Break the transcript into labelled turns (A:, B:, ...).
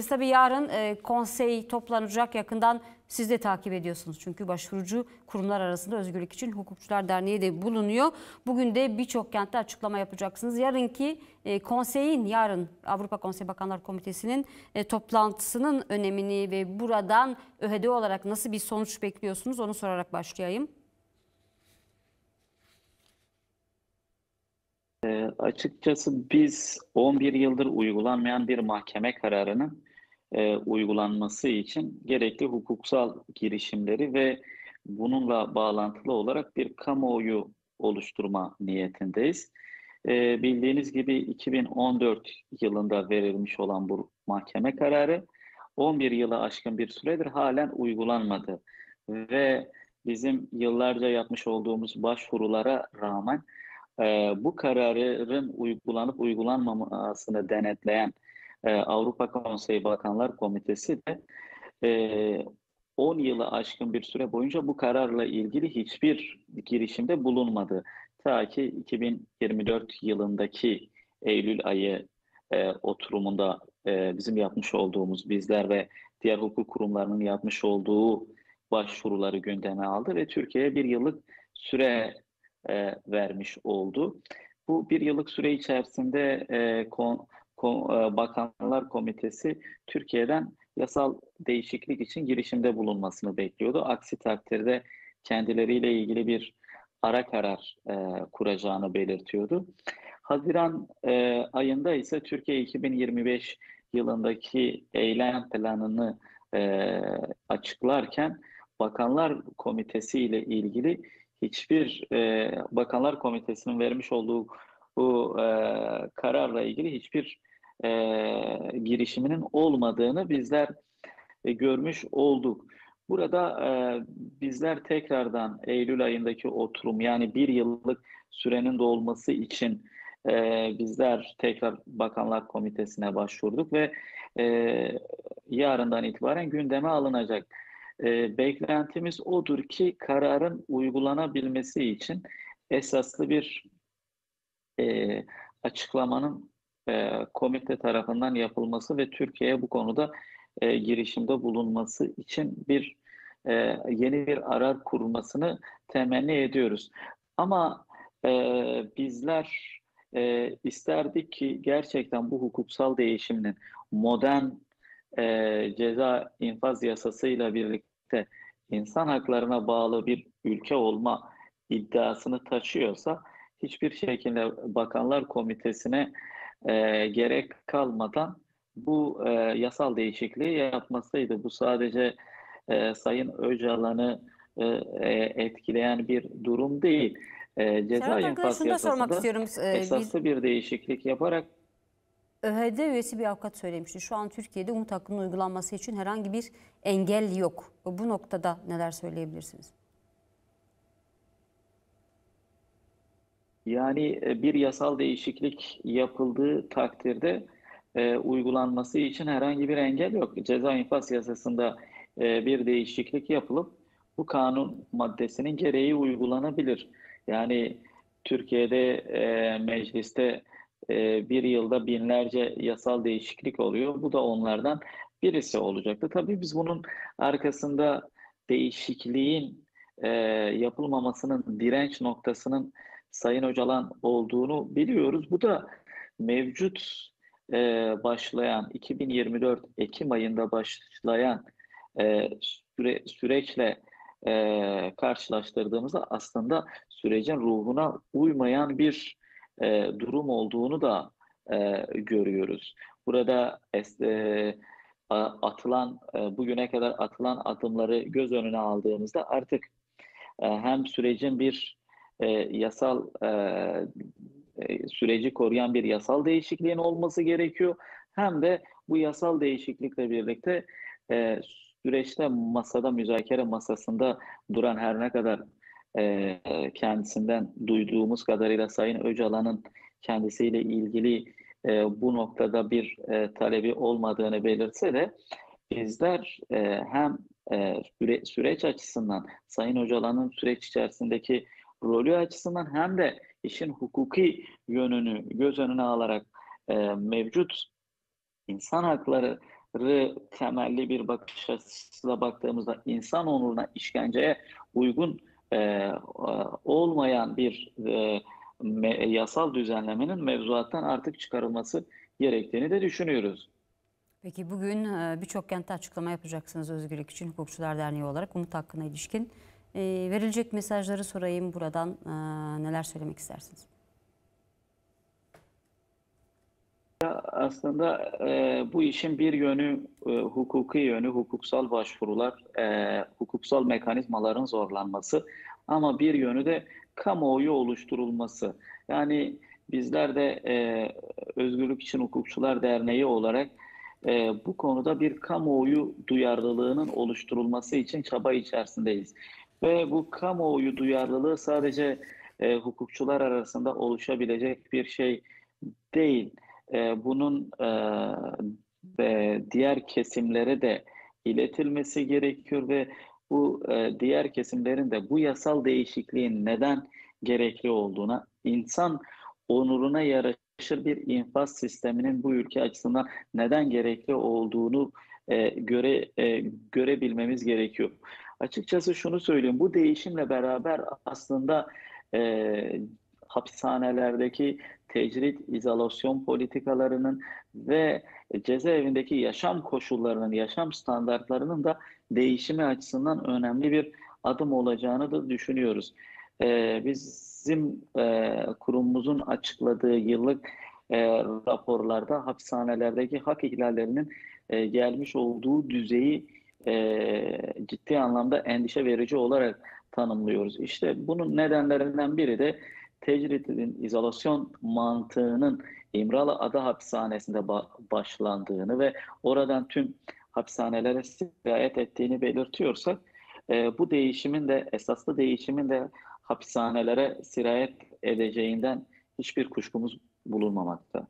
A: Tabii yarın konsey toplanacak, yakından siz de takip ediyorsunuz. Çünkü başvurucu kurumlar arasında Özgürlük İçin Hukukçular Derneği de bulunuyor. Bugün de birçok kentte açıklama yapacaksınız. Yarınki yarın Avrupa Konseyi Bakanlar Komitesi'nin toplantısının önemini ve buradan ÖHD olarak nasıl bir sonuç bekliyorsunuz onu sorarak başlayayım.
B: Açıkçası biz 11 yıldır uygulanmayan bir mahkeme kararının uygulanması için gerekli hukuksal girişimleri ve bununla bağlantılı olarak bir kamuoyu oluşturma niyetindeyiz. Bildiğiniz gibi 2014 yılında verilmiş olan bu mahkeme kararı 11 yılı aşkın bir süredir halen uygulanmadı ve bizim yıllarca yapmış olduğumuz başvurulara rağmen bu kararın uygulanıp uygulanmamasını denetleyen Avrupa Konseyi Bakanlar Komitesi de 10 yılı aşkın bir süre boyunca bu kararla ilgili hiçbir girişimde bulunmadı. Ta ki 2024 yılındaki Eylül ayı oturumunda bizim yapmış olduğumuz, bizler ve diğer hukuk kurumlarının yapmış olduğu başvuruları gündeme aldı ve Türkiye'ye bir yıllık süre vermiş oldu. Bu bir yıllık süre içerisinde Bakanlar Komitesi Türkiye'den yasal değişiklik için girişimde bulunmasını bekliyordu. Aksi takdirde kendileriyle ilgili bir ara karar kuracağını belirtiyordu. Haziran ayında ise Türkiye 2025 yılındaki eylem planını açıklarken Bakanlar Komitesi ile ilgili hiçbir Bakanlar Komitesi'nin vermiş olduğu bu kararla ilgili hiçbir girişiminin olmadığını bizler görmüş olduk. Burada bizler tekrardan Eylül ayındaki oturum, yani bir yıllık sürenin dolması için bizler tekrar Bakanlar Komitesi'ne başvurduk ve yarından itibaren gündeme alınacak. Beklentimiz odur ki kararın uygulanabilmesi için esaslı bir açıklamanın komite tarafından yapılması ve Türkiye'ye bu konuda girişimde bulunması için yeni bir arar kurulmasını temenni ediyoruz. Ama bizler isterdik ki gerçekten bu hukuksal değişimin modern ceza infaz yasasıyla birlikte insan haklarına bağlı bir ülke olma iddiasını taşıyorsa hiçbir şekilde Bakanlar Komitesi'ne gerek kalmadan bu yasal değişikliği yapmasaydı. Bu sadece Sayın Öcalan'ı etkileyen bir durum değil. Ceza
A: Serhat arkadaş,
B: infaz
A: şunu da sormak
B: yasasında
A: istiyorum.
B: esaslı bir değişiklik yaparak
A: ÖHD üyesi bir avukat söylemişti. Şu an Türkiye'de umut hakkının uygulanması için herhangi bir engel yok. Bu noktada neler söyleyebilirsiniz?
B: yani bir yasal değişiklik yapıldığı takdirde uygulanması için herhangi bir engel yok. Ceza infaz yasasında bir değişiklik yapılıp bu kanun maddesinin gereği uygulanabilir. Yani Türkiye'de mecliste bir yılda binlerce yasal değişiklik oluyor. Bu da onlardan birisi olacaktı. Tabii biz bunun arkasında değişikliğin yapılmamasının direnç noktasının Sayın Öcalan olduğunu biliyoruz. Bu da mevcut başlayan 2024 Ekim ayında başlayan süreçle karşılaştırdığımızda aslında sürecin ruhuna uymayan bir durum olduğunu da görüyoruz. Burada bugüne kadar atılan adımları göz önüne aldığımızda artık hem sürecin bir yasal süreci koruyan bir yasal değişikliğin olması gerekiyor. Hem de bu yasal değişiklikle birlikte süreçte müzakere masasında duran her ne kadar kendisinden duyduğumuz kadarıyla Sayın Öcalan'ın kendisiyle ilgili bu noktada bir talebi olmadığını belirtse de bizler hem süreç açısından Sayın Öcalan'ın süreç içerisindeki rolü açısından hem de işin hukuki yönünü göz önüne alarak mevcut insan hakları temelli bir bakış açısıyla baktığımızda insan onuruna, işkenceye uygun olmayan bir yasal düzenlemenin mevzuattan artık çıkarılması gerektiğini de düşünüyoruz.
A: Peki bugün birçok kentte açıklama yapacaksınız Özgürlük için Hukukçular Derneği olarak umut hakkına ilişkin. Verilecek mesajları sorayım buradan, neler söylemek istersiniz?
B: Aslında bu işin bir yönü hukuki yönü, hukuksal başvurular, hukuksal mekanizmaların zorlanması ama bir yönü de kamuoyu oluşturulması. Yani bizler de Özgürlük için Hukukçular Derneği olarak bu konuda bir kamuoyu duyarlılığının oluşturulması için çaba içerisindeyiz. Ve bu kamuoyu duyarlılığı sadece hukukçular arasında oluşabilecek bir şey değil. Bunun diğer kesimlere de iletilmesi gerekiyor ve bu diğer kesimlerin de bu yasal değişikliğin neden gerekli olduğuna, insan onuruna yaraşır bir infaz sisteminin bu ülke açısından neden gerekli olduğunu görebilmemiz gerekiyor. Açıkçası şunu söyleyeyim, bu değişimle beraber aslında e, hapishanelerdeki tecrit, izolasyon politikalarının ve cezaevindeki yaşam koşullarının, yaşam standartlarının da değişimi açısından önemli bir adım olacağını da düşünüyoruz. Bizim kurumumuzun açıkladığı yıllık raporlarda hapishanelerdeki hak ihlallerinin gelmiş olduğu düzeyi ciddi anlamda endişe verici olarak tanımlıyoruz. İşte bunun nedenlerinden biri de tecridin izolasyon mantığının İmralı Ada Hapishanesi'nde başlandığını ve oradan tüm hapishanelere sirayet ettiğini belirtiyorsak, bu değişimin de esaslı değişimin de hapishanelere sirayet edeceğinden hiçbir kuşkumuz bulunmamakta.